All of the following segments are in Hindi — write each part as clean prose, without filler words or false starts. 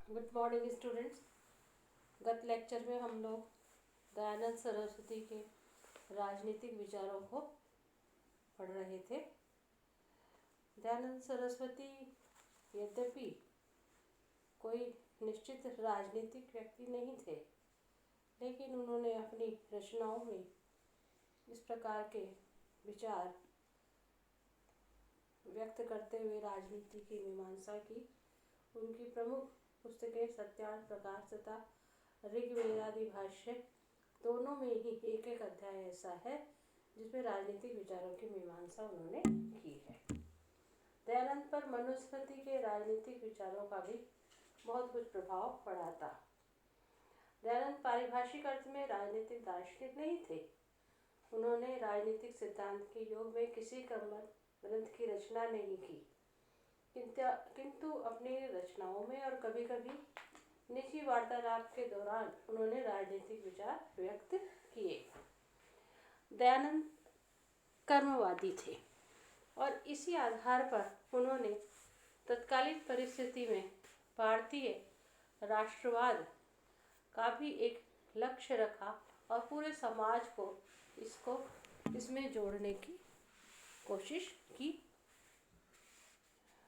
Good morning students. गत लेक्चर में हम लोग दयानंद सरस्वती के राजनीतिक विचारों को पढ़ रहे थे। दयानंद सरस्वती यद्यपि कोई निश्चित राजनीतिक व्यक्ति नहीं थे, लेकिन उन्होंने अपनी रचनाओं में इस प्रकार के विचार व्यक्त करते हुए राजनीति की मीमांसा की। उनकी प्रमुख पुस्तकें सत्यार्थ प्रकाश तथा ऋग्वेदादि भाष्य, दोनों में ही एक एक अध्याय ऐसा है जिसमें राजनीतिक विचारों की मीमांसा उन्होंने की है। दयानंद पर मनुस्मृति के राजनीतिक विचारों का भी बहुत कुछ प्रभाव पड़ा था। दयानंद पारिभाषिक अर्थ में राजनीतिक दार्शनिक नहीं थे। उन्होंने राजनीतिक सिद्धांत के योग में किसी ग्रंथ की रचना नहीं की, किंतु अपनी रचनाओं में और कभी कभी निजी वार्तालाप के दौरान उन्होंने राजनीतिक विचार व्यक्त किए। दयानंद कर्मवादी थे और इसी आधार पर उन्होंने तत्कालीन परिस्थिति में भारतीय राष्ट्रवाद का भी एक लक्ष्य रखा और पूरे समाज को इसमें जोड़ने की कोशिश की।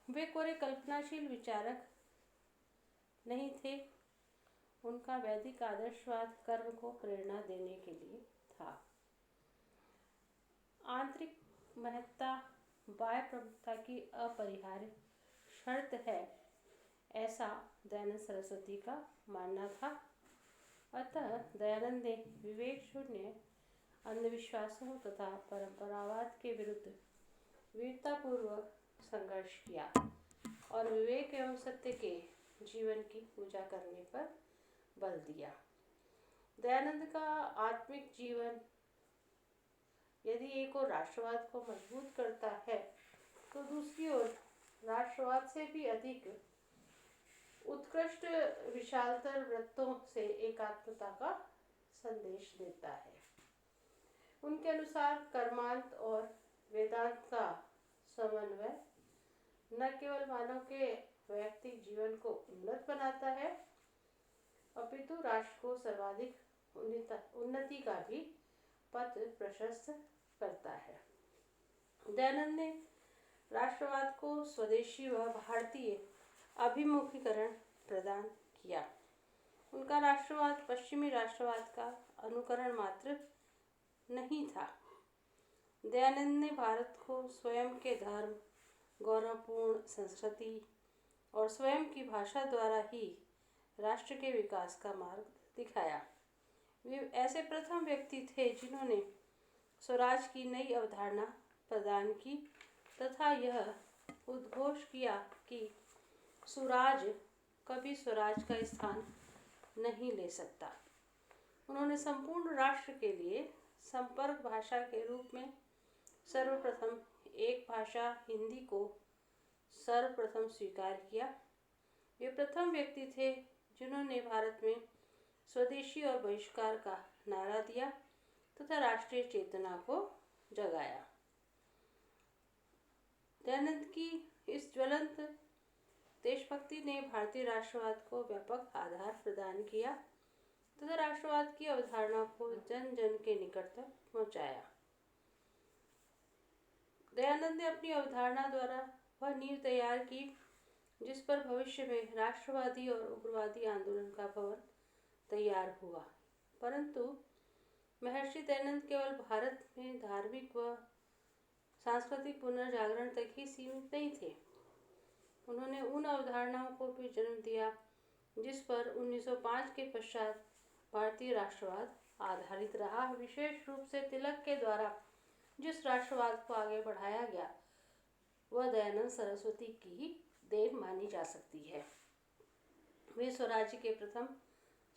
वे कोई कल्पनाशील विचारक नहीं थे। उनका वैदिक आदर्शवाद कर्म को प्रेरणा देने के लिए था। आंतरिक महत्ता बाह्य प्रमुखता की अपरिहार्य शर्त है, ऐसा दयानंद सरस्वती का मानना था। अतः दयानंद ने विवेक शून्य अंधविश्वासों तथा परंपरावाद के विरुद्ध वीरतापूर्वक संघर्ष किया और विवेक एवं सत्य के जीवन की पूजा करने पर बल दिया। दयानंद का आत्मिक जीवन यदि एक ओर राष्ट्रवाद को मजबूत करता है, तो दूसरी ओर राष्ट्रवाद से भी अधिक उत्कृष्ट विशालतर वृत्तों से एकात्मता का संदेश देता है। उनके अनुसार कर्मांत और वेदांत का समन्वय न केवल मानव के वैयक्तिक जीवन को उन्नत बनाता है, अपितु राष्ट्र को सर्वाधिक उन्नति का भी पथ प्रशस्त करता है। दयानंद ने राष्ट्रवाद को स्वदेशी व भारतीय अभिमुखीकरण प्रदान किया। उनका राष्ट्रवाद पश्चिमी राष्ट्रवाद का अनुकरण मात्र नहीं था। दयानंद ने भारत को स्वयं के धर्म, गौरवपूर्ण संस्कृति और स्वयं की भाषा द्वारा ही राष्ट्र के विकास का मार्ग दिखाया। वे ऐसे प्रथम व्यक्ति थे जिन्होंने स्वराज की नई अवधारणा प्रदान की तथा यह उद्घोष किया कि सुराज कभी स्वराज का स्थान नहीं ले सकता। उन्होंने संपूर्ण राष्ट्र के लिए संपर्क भाषा के रूप में सर्वप्रथम एक भाषा हिंदी को सर्वप्रथम स्वीकार किया। वे प्रथम व्यक्ति थे जिन्होंने भारत में स्वदेशी और बहिष्कार का नारा दिया तथा राष्ट्रीय चेतना को जगाया। दयानंद की इस ज्वलंत देशभक्ति ने भारतीय राष्ट्रवाद को व्यापक आधार प्रदान किया तथा राष्ट्रवाद की अवधारणा को जन जन के निकट तक पहुंचाया। दयानंद ने अपनी अवधारणा द्वारा वह नींव तैयार की जिस पर भविष्य में राष्ट्रवादी और उग्रवादी आंदोलन का भवन तैयार हुआ। परंतु महर्षि दयानंद केवल भारत में धार्मिक व सांस्कृतिक पुनर्जागरण तक ही सीमित नहीं थे। उन्होंने उन अवधारणाओं को भी जन्म दिया जिस पर 1905 के पश्चात भारतीय राष्ट्रवाद आधारित रहा। विशेष रूप से तिलक के द्वारा जिस राष्ट्रवाद को आगे बढ़ाया गया वह दयानंद सरस्वती की ही देन मानी जा सकती है। वे स्वराज्य के प्रथम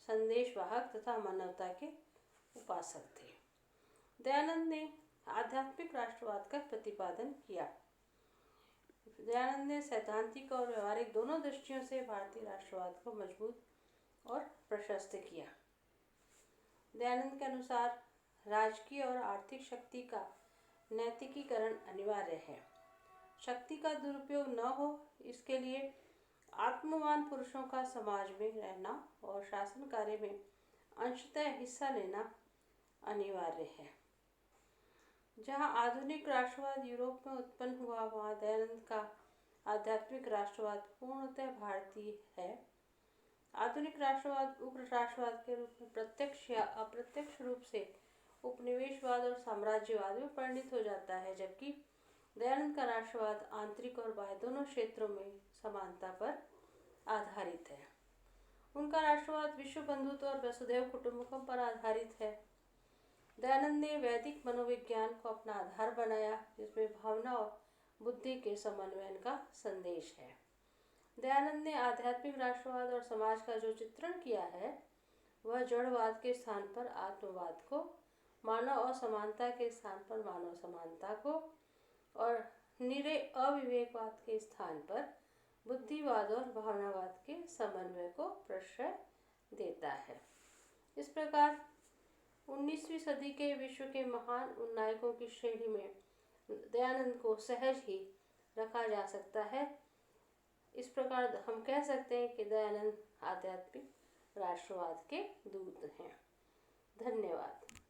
संदेशवाहक तथा मानवता के उपासक थे। दयानंद ने आध्यात्मिक राष्ट्रवाद का प्रतिपादन किया। दयानंद ने सैद्धांतिक और व्यवहारिक दोनों दृष्टियों से भारतीय राष्ट्रवाद को मजबूत और प्रशस्त किया। दयानंद के अनुसार राजकीय और आर्थिक शक्ति का नैतिकीकरण अनिवार्य है। शक्ति का दुरुपयोग न हो, इसके लिए आत्मवान पुरुषों का समाज में रहना और शासन कार्य में अंशतः हिस्सा लेना अनिवार्य है। जहाँ आधुनिक राष्ट्रवाद यूरोप में उत्पन्न हुआ, वहाँ दयानंद का आध्यात्मिक राष्ट्रवाद पूर्णतः भारतीय है। आधुनिक राष्ट्रवाद उग्र राष्ट्रवाद के रूप में प्रत्यक्ष या अप्रत्यक्ष रूप से उपनिवेशवाद और साम्राज्यवाद में परिणत हो जाता है, जबकि दयानंद का राष्ट्रवाद आंतरिक और बाह्य दोनों क्षेत्रों में समानता पर आधारित है। उनका राष्ट्रवाद विश्व बंधुत्व और वसुधैव कुटुंबकम पर आधारित है। दयानंद ने वैदिक मनोविज्ञान को अपना आधार बनाया, जिसमें भावना और बुद्धि के समन्वय का संदेश है। दयानंद ने आध्यात्मिक राष्ट्रवाद और समाज का जो चित्रण किया है, वह जड़वाद के स्थान पर आत्मवाद को, मानव असमानता के स्थान पर मानव समानता को और निरे अविवेकवाद के स्थान पर बुद्धिवाद और भावनावाद के समन्वय को प्रश्रय देता है। इस प्रकार 19वीं सदी के विश्व के महान नायकों की श्रेणी में दयानंद को सहज ही रखा जा सकता है। इस प्रकार हम कह सकते हैं कि दयानंद आध्यात्मिक राष्ट्रवाद के दूत हैं। धन्यवाद।